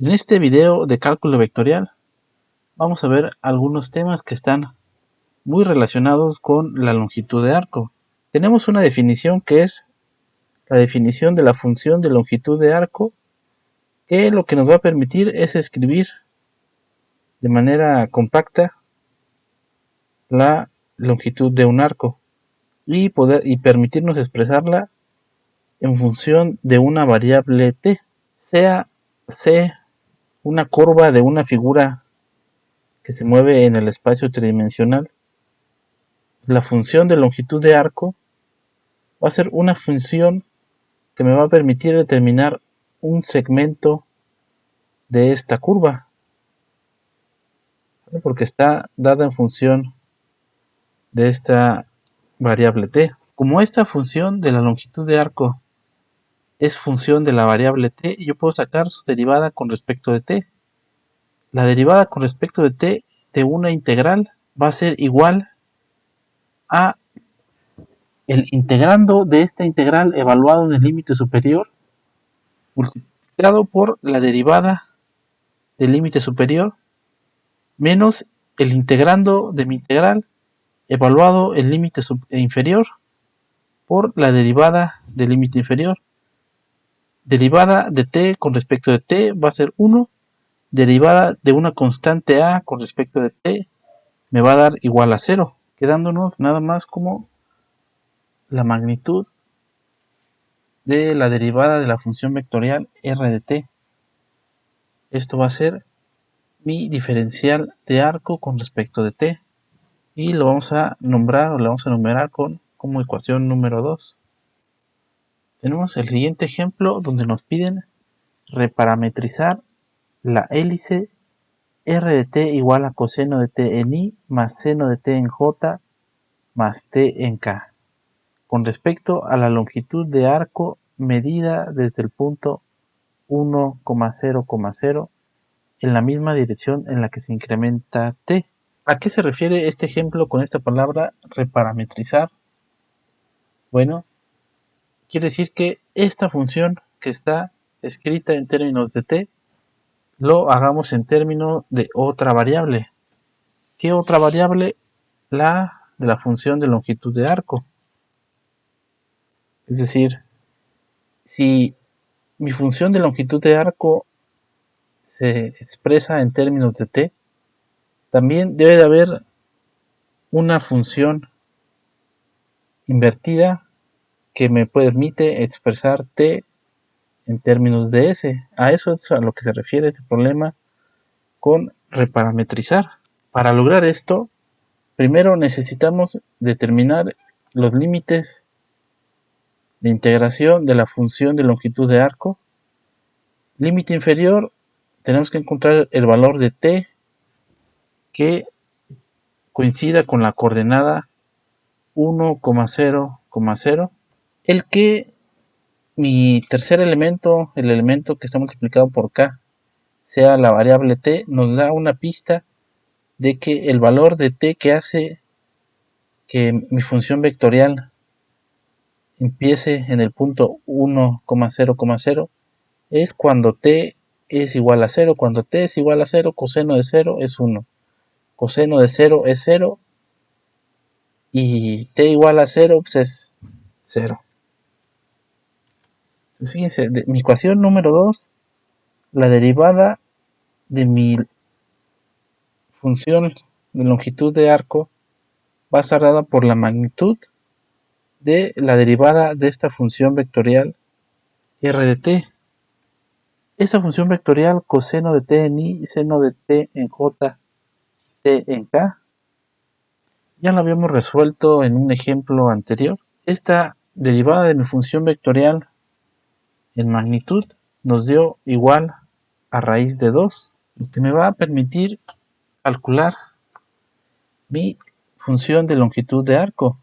En este video de cálculo vectorial vamos a ver algunos temas que están muy relacionados con la longitud de arco. Tenemos una definición que es la definición de la función de longitud de arco, que lo que nos va a permitir es escribir de manera compacta la longitud de un arco y permitirnos expresarla en función de una variable t, sea c una curva de una figura que se mueve en el espacio tridimensional. La función de longitud de arco va a ser una función que me va a permitir determinar un segmento de esta curva, ¿vale? Porque está dada en función de esta variable t. Como esta función de la longitud de arco es función de la variable t, yo puedo sacar su derivada con respecto de t. La derivada con respecto de t de una integral va a ser igual a el integrando de esta integral evaluado en el límite superior multiplicado por la derivada del límite superior menos el integrando de mi integral evaluado en límite inferior por la derivada del límite inferior. Derivada de t con respecto de t va a ser 1. Derivada de una constante a con respecto de t me va a dar igual a 0, quedándonos nada más como la magnitud de la derivada de la función vectorial r de t. Esto va a ser mi diferencial de arco con respecto de t y lo vamos a nombrar o lo vamos a enumerar como ecuación número 2. Tenemos el siguiente ejemplo donde nos piden reparametrizar la hélice r de t igual a coseno de t en i más seno de t en j más t en k con respecto a la longitud de arco medida desde el punto 1,0,0 en la misma dirección en la que se incrementa t. ¿A qué se refiere este ejemplo con esta palabra reparametrizar? Bueno, quiere decir que esta función que está escrita en términos de t, lo hagamos en términos de otra variable. ¿Qué otra variable? La de la función de longitud de arco. Es decir, si mi función de longitud de arco se expresa en términos de t, también debe de haber una función invertida que me permite expresar t en términos de s. A eso es a lo que se refiere este problema con reparametrizar. Para lograr esto, primero necesitamos determinar los límites de integración de la función de longitud de arco. Límite inferior, tenemos que encontrar el valor de t que coincida con la coordenada 1,0,0, el que mi tercer elemento, el elemento que está multiplicado por k, sea la variable t, nos da una pista de que el valor de t que hace que mi función vectorial empiece en el punto 1,0,0 es cuando t es igual a 0. Cuando t es igual a 0, coseno de 0 es 1. Coseno de 0 es 0. Y t igual a 0 pues es 0. Entonces, fíjense, de mi ecuación número 2, la derivada de mi función de longitud de arco va a estar dada por la magnitud de la derivada de esta función vectorial r de t. Esta función vectorial coseno de t en i, seno de t en j, t en k, ya lo habíamos resuelto en un ejemplo anterior. Esta derivada de mi función vectorial en magnitud nos dio igual a raíz de 2, lo que me va a permitir calcular mi función de longitud de arco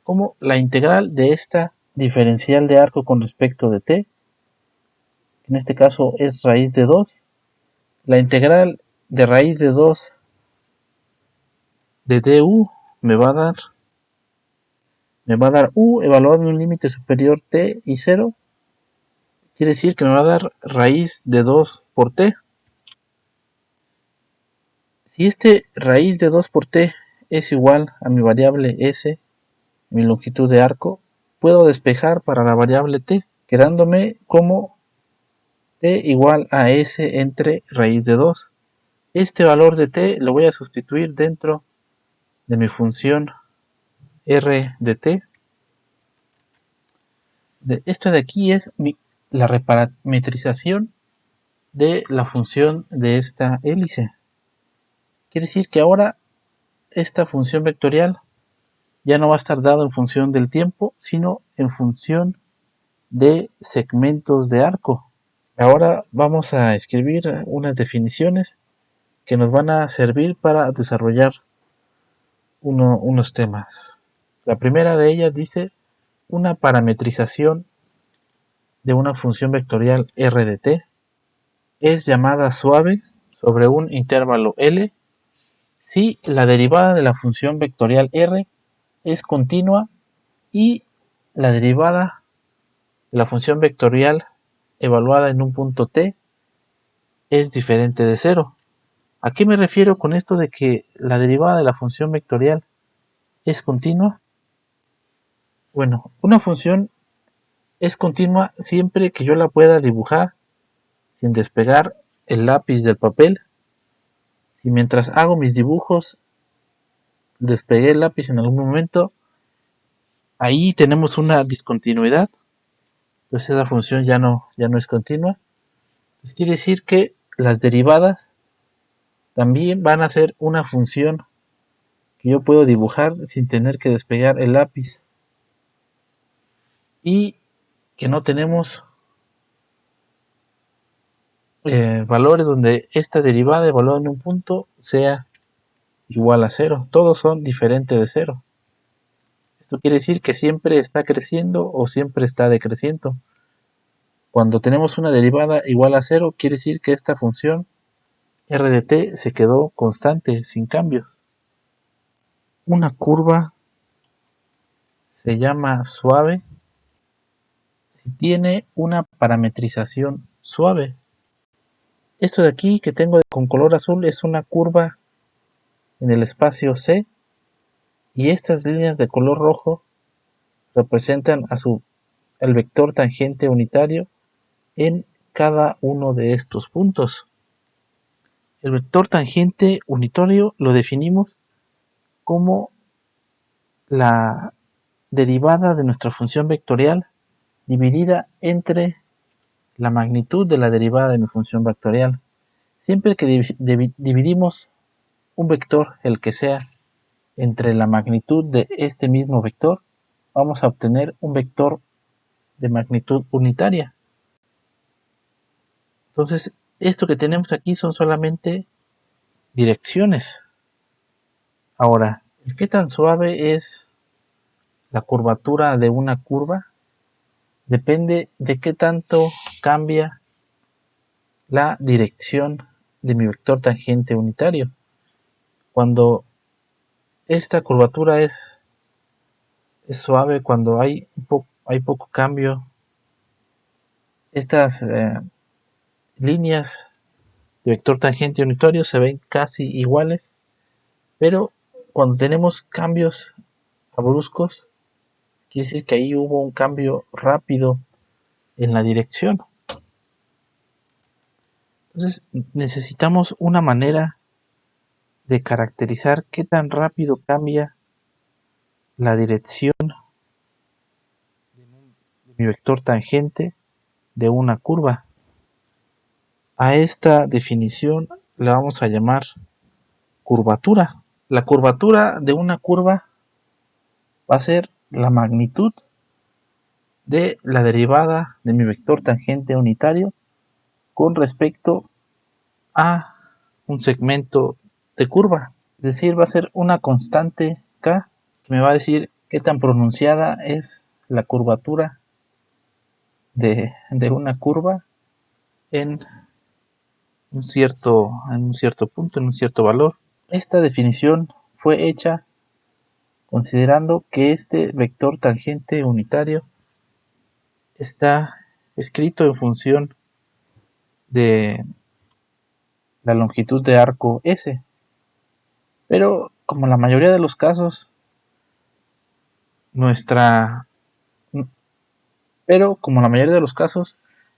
como la integral de esta diferencial de arco con respecto de t, en este caso es raíz de 2. La integral de raíz de 2 de du me va a dar u evaluado en un límite superior t y 0. Quiere decir que me va a dar raíz de 2 por t. Si este raíz de 2 por t es igual a mi variable s, mi longitud de arco, puedo despejar para la variable t, quedándome como t igual a s entre raíz de 2. Este valor de t lo voy a sustituir dentro de mi función r de t. Esto de aquí es la reparametrización de la función de esta hélice. Quiere decir que ahora esta función vectorial ya no va a estar dada en función del tiempo, sino en función de segmentos de arco. Ahora vamos a escribir unas definiciones que nos van a servir para desarrollar unos temas. La primera de ellas dice una parametrización de una función vectorial r de t es llamada suave sobre un intervalo L si la derivada de la función vectorial R es continua y la derivada de la función vectorial evaluada en un punto T es diferente de cero. ¿A qué me refiero con esto de que la derivada de la función vectorial es continua? Bueno, una función es continua siempre que yo la pueda dibujar sin despegar el lápiz del papel. Si mientras hago mis dibujos despegué el lápiz en algún momento, ahí tenemos una discontinuidad, pues esa función ya no es continua. Pues quiere decir que las derivadas también van a ser una función que yo puedo dibujar sin tener que despegar el lápiz y que no tenemos valores donde esta derivada evaluada en un punto sea igual a cero. Todos son diferentes de cero. Esto quiere decir que siempre está creciendo o siempre está decreciendo. Cuando tenemos una derivada igual a cero, quiere decir que esta función r de t se quedó constante, sin cambios. Una curva se llama suave si tiene una parametrización suave. Esto de aquí que tengo con color azul es una curva en el espacio C y estas líneas de color rojo representan el vector tangente unitario en cada uno de estos puntos. El vector tangente unitario lo definimos como la derivada de nuestra función vectorial dividida entre la magnitud de la derivada de mi función vectorial. Siempre que dividimos un vector, el que sea, entre la magnitud de este mismo vector, vamos a obtener un vector de magnitud unitaria. Entonces, esto que tenemos aquí son solamente direcciones. Ahora, ¿qué tan suave es la curvatura de una curva? Depende de qué tanto cambia la dirección de mi vector tangente unitario. Cuando esta curvatura es suave, cuando hay poco cambio, estas líneas de vector tangente unitario se ven casi iguales, pero cuando tenemos cambios bruscos, quiere decir que ahí hubo un cambio rápido en la dirección. Entonces necesitamos una manera de caracterizar qué tan rápido cambia la dirección de mi vector tangente de una curva. A esta definición la vamos a llamar curvatura. La curvatura de una curva va a ser la magnitud de la derivada de mi vector tangente unitario con respecto a un segmento de curva. Es decir, va a ser una constante k que me va a decir qué tan pronunciada es la curvatura de una curva en un cierto punto, en un cierto valor. Esta definición fue hecha considerando que este vector tangente unitario está escrito en función de la longitud de arco S. Pero como la mayoría de los casos,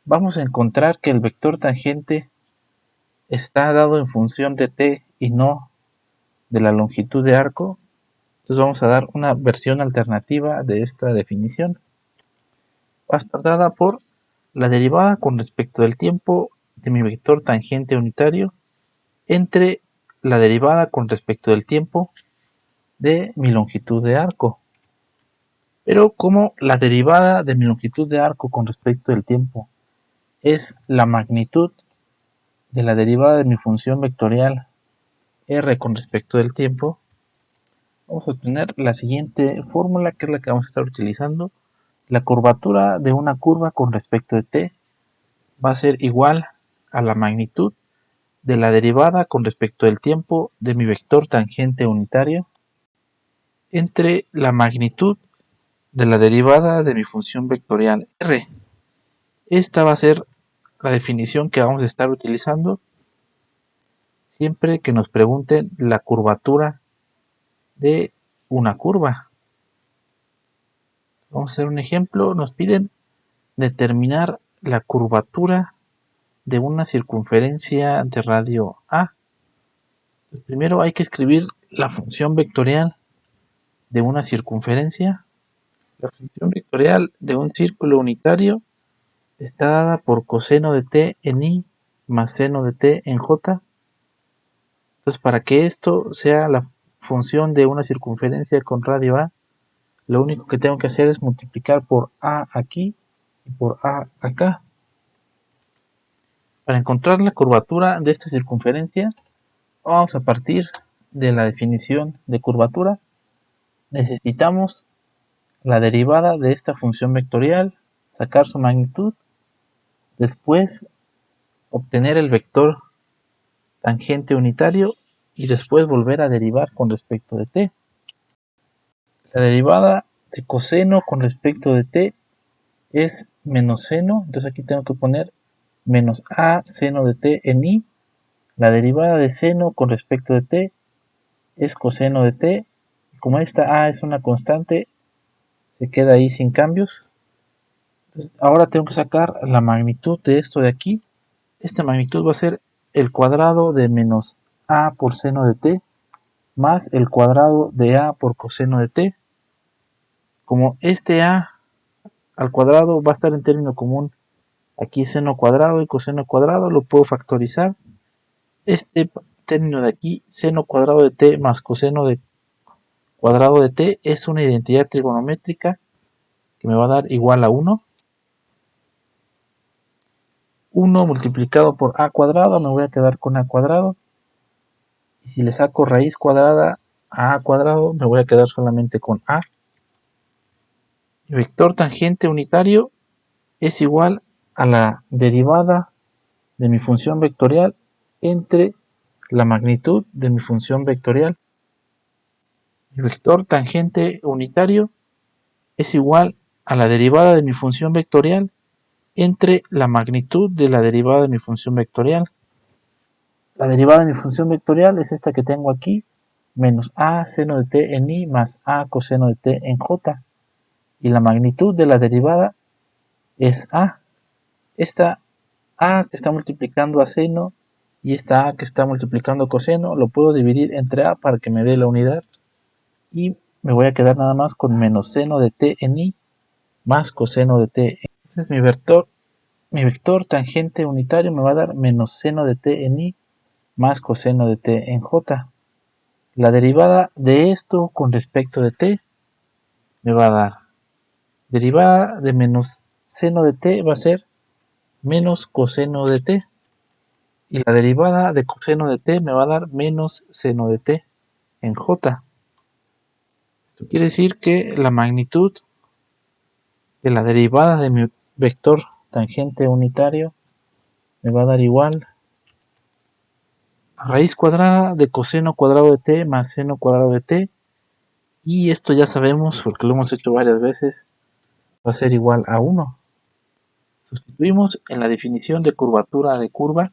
vamos a encontrar que el vector tangente está dado en función de t y no de la longitud de arco. Entonces vamos a dar una versión alternativa de esta definición. Va a estar dada por la derivada con respecto del tiempo de mi vector tangente unitario entre la derivada con respecto del tiempo de mi longitud de arco. Pero como la derivada de mi longitud de arco con respecto del tiempo es la magnitud de la derivada de mi función vectorial r con respecto del tiempo, vamos a obtener la siguiente fórmula, que es la que vamos a estar utilizando. La curvatura de una curva con respecto de t va a ser igual a la magnitud de la derivada con respecto del tiempo de mi vector tangente unitario entre la magnitud de la derivada de mi función vectorial r. Esta va a ser la definición que vamos a estar utilizando siempre que nos pregunten la curvatura de una curva. Vamos a hacer un ejemplo. Nos piden determinar la curvatura de una circunferencia de radio A. Pues primero hay que escribir la función vectorial de una circunferencia. La función vectorial de un círculo unitario está dada por coseno de t en i más seno de t en j. Entonces, para que esto sea la función de una circunferencia con radio A, lo único que tengo que hacer es multiplicar por A aquí y por A acá. Para encontrar la curvatura de esta circunferencia, vamos a partir de la definición de curvatura. Necesitamos la derivada de esta función vectorial, sacar su magnitud, después obtener el vector tangente unitario y después volver a derivar con respecto de t. La derivada de coseno con respecto de t es menos seno, entonces aquí tengo que poner menos a seno de t en i. La derivada de seno con respecto de t es coseno de t. Como esta a es una constante, se queda ahí sin cambios. Entonces, ahora tengo que sacar la magnitud de esto de aquí. Esta magnitud va a ser el cuadrado de menos a por seno de t más el cuadrado de a por coseno de t. Como este a al cuadrado va a estar en término común aquí seno cuadrado y coseno cuadrado, lo puedo factorizar. Este término de aquí, seno cuadrado de t más coseno de cuadrado de t, es una identidad trigonométrica que me va a dar igual a 1. 1 multiplicado por a cuadrado, me voy a quedar con a cuadrado. Y si le saco raíz cuadrada a cuadrado, me voy a quedar solamente con a. El vector tangente unitario es igual a la derivada de mi función vectorial entre la magnitud de mi función vectorial. El vector tangente unitario es igual a la derivada de mi función vectorial entre la magnitud de la derivada de mi función vectorial. La derivada de mi función vectorial es esta que tengo aquí, menos a seno de t en i más a coseno de t en j. Y la magnitud de la derivada es a. Esta a que está multiplicando a seno y esta a que está multiplicando coseno, lo puedo dividir entre a para que me dé la unidad. Y me voy a quedar nada más con menos seno de t en i más coseno de t. Entonces mi vector tangente unitario me va a dar menos seno de t en i más coseno de t en j. La derivada de esto con respecto de t me va a dar derivada de menos seno de t va a ser menos coseno de t. Y la derivada de coseno de t me va a dar menos seno de t en j. Esto quiere decir que la magnitud de la derivada de mi vector tangente unitario me va a dar igual a raíz cuadrada de coseno cuadrado de t más seno cuadrado de t. Y esto ya sabemos, porque lo hemos hecho varias veces, va a ser igual a 1. Sustituimos en la definición de curvatura de curva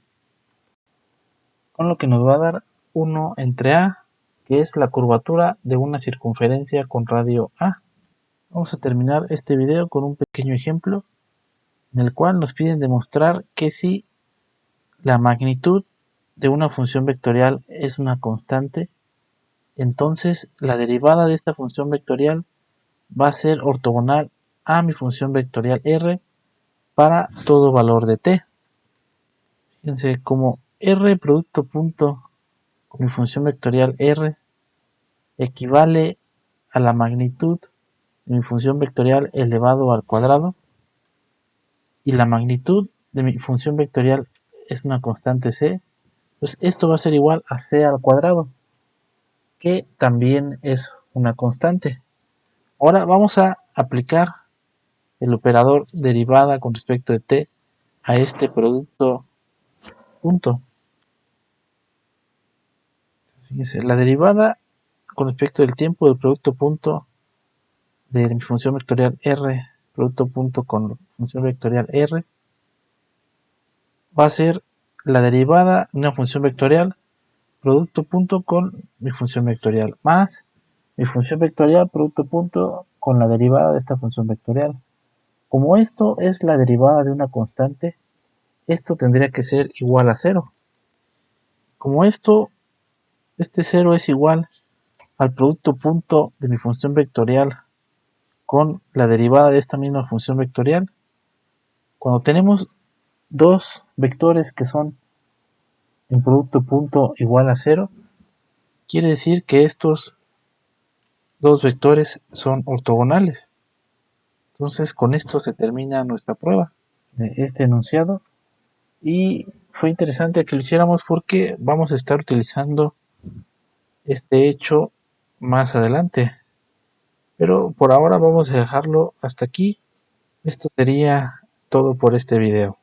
con lo que nos va a dar 1 entre a, que es la curvatura de una circunferencia con radio A. Vamos a terminar este video con un pequeño ejemplo en el cual nos piden demostrar que si la magnitud de una función vectorial es una constante, entonces la derivada de esta función vectorial va a ser ortogonal a mi función vectorial r para todo valor de t. Fíjense, como r producto punto con mi función vectorial r equivale a la magnitud de mi función vectorial elevado al cuadrado, y la magnitud de mi función vectorial es una constante c, pues esto va a ser igual a c al cuadrado, que también es una constante. Ahora vamos a aplicar el operador derivada con respecto de t a este producto punto. Fíjense, la derivada con respecto del tiempo del producto punto de mi función vectorial r, producto punto con función vectorial r, va a ser la derivada de una función vectorial producto punto con mi función vectorial más mi función vectorial producto punto con la derivada de esta función vectorial. Como esto es la derivada de una constante, esto tendría que ser igual a 0. Como este 0 es igual al producto punto de mi función vectorial con la derivada de esta misma función vectorial, cuando tenemos dos vectores que son en producto punto igual a 0, quiere decir que estos dos vectores son ortogonales. Entonces con esto se termina nuestra prueba de este enunciado, y fue interesante que lo hiciéramos porque vamos a estar utilizando este hecho más adelante, pero por ahora vamos a dejarlo hasta aquí. Esto sería todo por este video.